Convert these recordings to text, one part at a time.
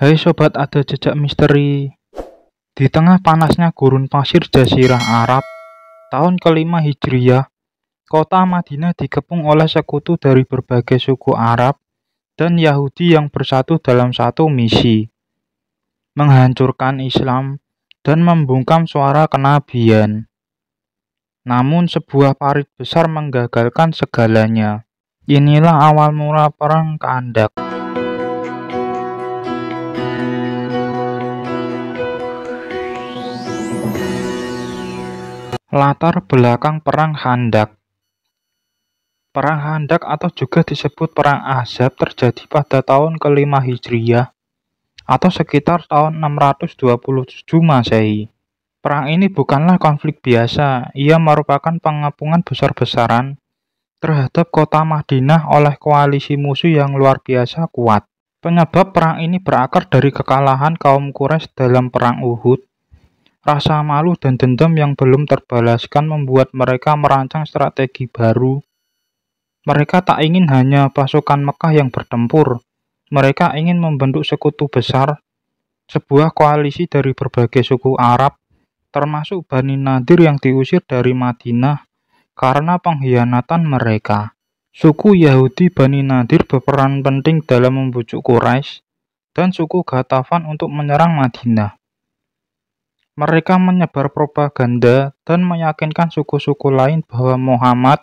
Hai sobat, ada jejak misteri. Di tengah panasnya gurun pasir Jazirah Arab, tahun kelima Hijriyah, kota Madinah dikepung oleh sekutu dari berbagai suku Arab dan Yahudi yang bersatu dalam satu misi, menghancurkan Islam dan membungkam suara kenabian. Namun sebuah parit besar menggagalkan segalanya. Inilah awal mula perang Khandaq. Latar belakang Perang Khandaq. Perang Khandaq atau juga disebut Perang Ahzab terjadi pada tahun kelima Hijriyah atau sekitar tahun 627 Masehi. Perang ini bukanlah konflik biasa, ia merupakan pengepungan besar-besaran terhadap kota Madinah oleh koalisi musuh yang luar biasa kuat. Penyebab perang ini berakar dari kekalahan kaum Quraisy dalam Perang Uhud. Rasa malu dan dendam yang belum terbalaskan membuat mereka merancang strategi baru. Mereka tak ingin hanya pasukan Mekah yang bertempur. Mereka ingin membentuk sekutu besar, sebuah koalisi dari berbagai suku Arab, termasuk Bani Nadir yang diusir dari Madinah karena pengkhianatan mereka. Suku Yahudi Bani Nadir berperan penting dalam membujuk Quraisy dan suku Ghatafan untuk menyerang Madinah. Mereka menyebar propaganda dan meyakinkan suku-suku lain bahwa Muhammad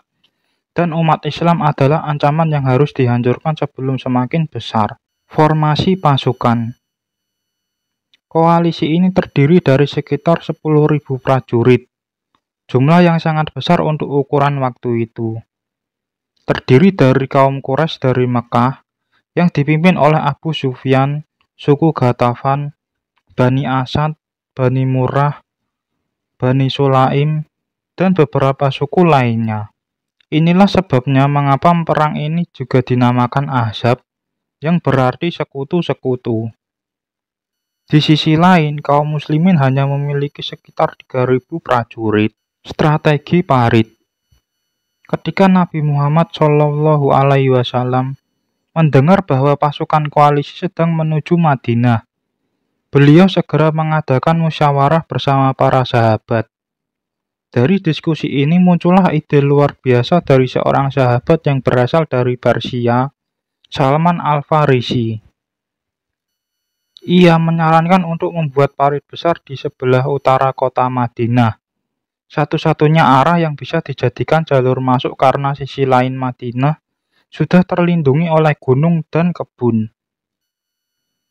dan umat Islam adalah ancaman yang harus dihancurkan sebelum semakin besar. Formasi pasukan. Koalisi ini terdiri dari sekitar 10.000 prajurit, jumlah yang sangat besar untuk ukuran waktu itu. Terdiri dari kaum Quraisy dari Mekah yang dipimpin oleh Abu Sufyan, suku Ghatafan, Bani Asad, Bani Murrah, Bani Sulaim, dan beberapa suku lainnya. Inilah sebabnya mengapa perang ini juga dinamakan Ahzab, yang berarti sekutu-sekutu. Di sisi lain, kaum muslimin hanya memiliki sekitar 3.000 prajurit. Strategi parit. Ketika Nabi Muhammad SAW mendengar bahwa pasukan koalisi sedang menuju Madinah, beliau segera mengadakan musyawarah bersama para sahabat. Dari diskusi ini muncullah ide luar biasa dari seorang sahabat yang berasal dari Persia, Salman Al-Farisi. Ia menyarankan untuk membuat parit besar di sebelah utara kota Madinah, satu-satunya arah yang bisa dijadikan jalur masuk karena sisi lain Madinah sudah terlindungi oleh gunung dan kebun.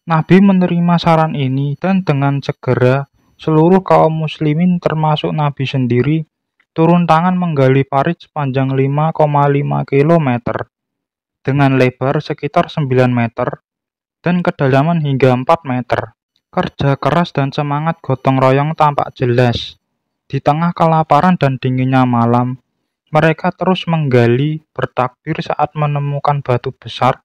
Nabi menerima saran ini dan dengan segera seluruh kaum muslimin termasuk Nabi sendiri turun tangan menggali parit sepanjang 5,5 km dengan lebar sekitar 9 meter dan kedalaman hingga 4 meter. Kerja keras dan semangat gotong royong tampak jelas. Di tengah kelaparan dan dinginnya malam, mereka terus menggali, bertakbir saat menemukan batu besar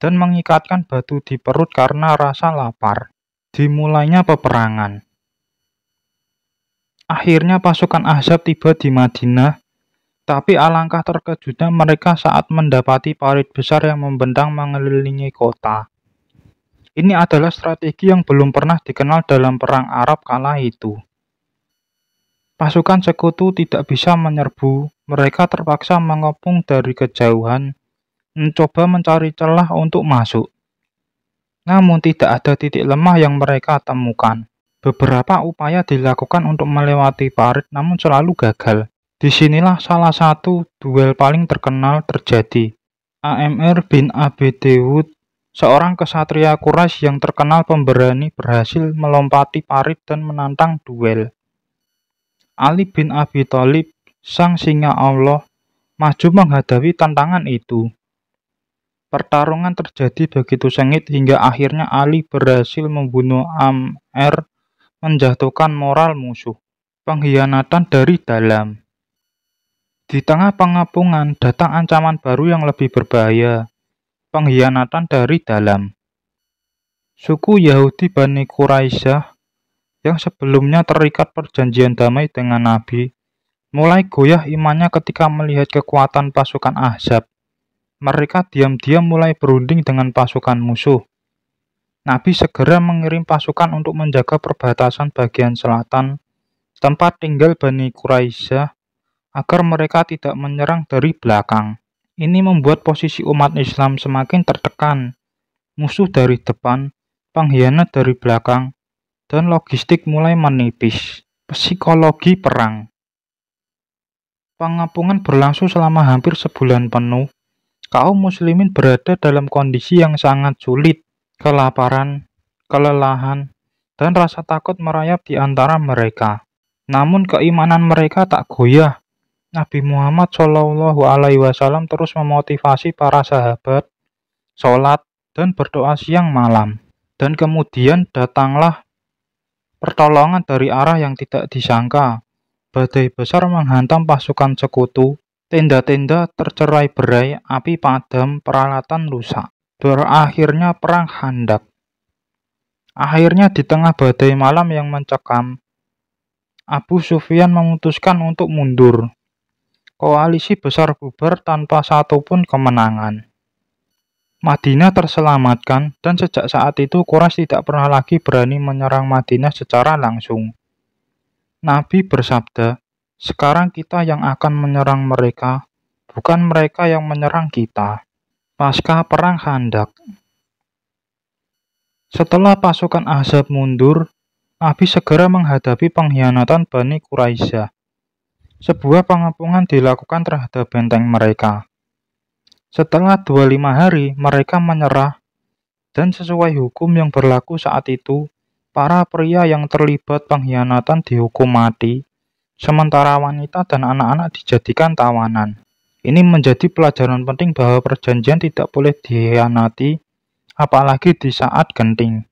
dan mengikatkan batu di perut karena rasa lapar. Dimulainya peperangan. Akhirnya pasukan Ahzab tiba di Madinah, tapi alangkah terkejutnya mereka saat mendapati parit besar yang membentang mengelilingi kota. Ini adalah strategi yang belum pernah dikenal dalam perang Arab kala itu. Pasukan sekutu tidak bisa menyerbu, mereka terpaksa mengepung dari kejauhan, mencoba mencari celah untuk masuk. Namun tidak ada titik lemah yang mereka temukan. Beberapa upaya dilakukan untuk melewati parit namun selalu gagal. Disinilah salah satu duel paling terkenal terjadi. Amr bin Abi Dawud, seorang kesatria Quraisy yang terkenal pemberani, berhasil melompati parit dan menantang duel. Ali bin Abi Thalib, sang singa Allah, maju menghadapi tantangan itu. Pertarungan terjadi begitu sengit hingga akhirnya Ali berhasil membunuh Amr, menjatuhkan moral musuh. Pengkhianatan dari dalam. Di tengah pengepungan datang ancaman baru yang lebih berbahaya. Pengkhianatan dari dalam. Suku Yahudi Bani Quraisyah yang sebelumnya terikat perjanjian damai dengan Nabi, mulai goyah imannya ketika melihat kekuatan pasukan Ahzab. Mereka diam-diam mulai berunding dengan pasukan musuh. Nabi segera mengirim pasukan untuk menjaga perbatasan bagian selatan, tempat tinggal Bani Quraisyah, agar mereka tidak menyerang dari belakang. Ini membuat posisi umat Islam semakin tertekan. Musuh dari depan, pengkhianat dari belakang, dan logistik mulai menipis. Psikologi perang. Pengepungan berlangsung selama hampir sebulan penuh. Kaum muslimin berada dalam kondisi yang sangat sulit. Kelaparan, kelelahan, dan rasa takut merayap di antara mereka. Namun keimanan mereka tak goyah. Nabi Muhammad SAW terus memotivasi para sahabat, sholat, dan berdoa siang malam. Dan kemudian datanglah pertolongan dari arah yang tidak disangka. Badai besar menghantam pasukan sekutu, tenda-tenda tercerai-berai, api padam, peralatan rusak. Berakhirnya perang Khandaq. Akhirnya di tengah badai malam yang mencekam, Abu Sufyan memutuskan untuk mundur. Koalisi besar bubar tanpa satupun kemenangan. Madinah terselamatkan, dan sejak saat itu Quraisy tidak pernah lagi berani menyerang Madinah secara langsung. Nabi bersabda, "Sekarang kita yang akan menyerang mereka, bukan mereka yang menyerang kita." Pasca perang Khandaq. Setelah pasukan Ahzab mundur, Nabi segera menghadapi pengkhianatan Bani Quraisyah. Sebuah pengepungan dilakukan terhadap benteng mereka. Setelah 25 hari, mereka menyerah, dan sesuai hukum yang berlaku saat itu, para pria yang terlibat pengkhianatan dihukum mati, sementara wanita dan anak-anak dijadikan tawanan. Ini menjadi pelajaran penting bahwa perjanjian tidak boleh dikhianati, apalagi di saat genting.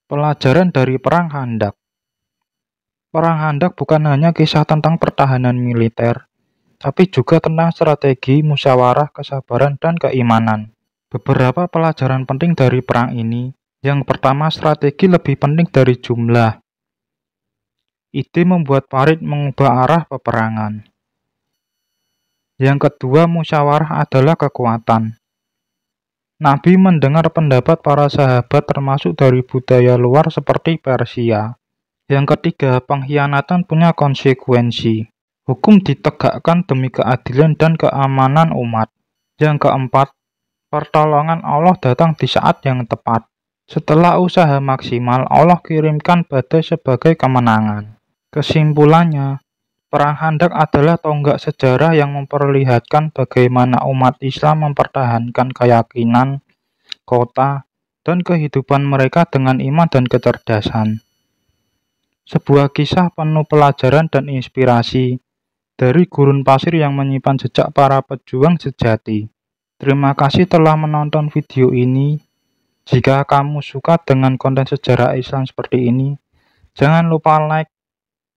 Pelajaran dari Perang Khandaq. Perang Khandaq bukan hanya kisah tentang pertahanan militer, tapi juga tentang strategi, musyawarah, kesabaran, dan keimanan. Beberapa pelajaran penting dari perang ini. Yang pertama, strategi lebih penting dari jumlah. Ide membuat parit mengubah arah peperangan. Yang kedua, musyawarah adalah kekuatan. Nabi mendengar pendapat para sahabat termasuk dari budaya luar seperti Persia. Yang ketiga, pengkhianatan punya konsekuensi. Hukum ditegakkan demi keadilan dan keamanan umat. Yang keempat, pertolongan Allah datang di saat yang tepat. Setelah usaha maksimal, Allah kirimkan badai sebagai kemenangan. Kesimpulannya, Perang Khandaq adalah tonggak sejarah yang memperlihatkan bagaimana umat Islam mempertahankan keyakinan, kota, dan kehidupan mereka dengan iman dan kecerdasan. Sebuah kisah penuh pelajaran dan inspirasi dari gurun pasir yang menyimpan jejak para pejuang sejati. Terima kasih telah menonton video ini. Jika kamu suka dengan konten sejarah Islam seperti ini, jangan lupa like,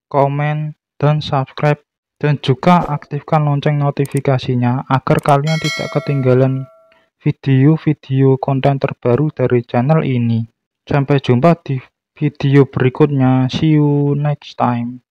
komen, dan subscribe, dan juga aktifkan lonceng notifikasinya agar kalian tidak ketinggalan video-video konten terbaru dari channel ini. Sampai jumpa di video berikutnya. See you next time.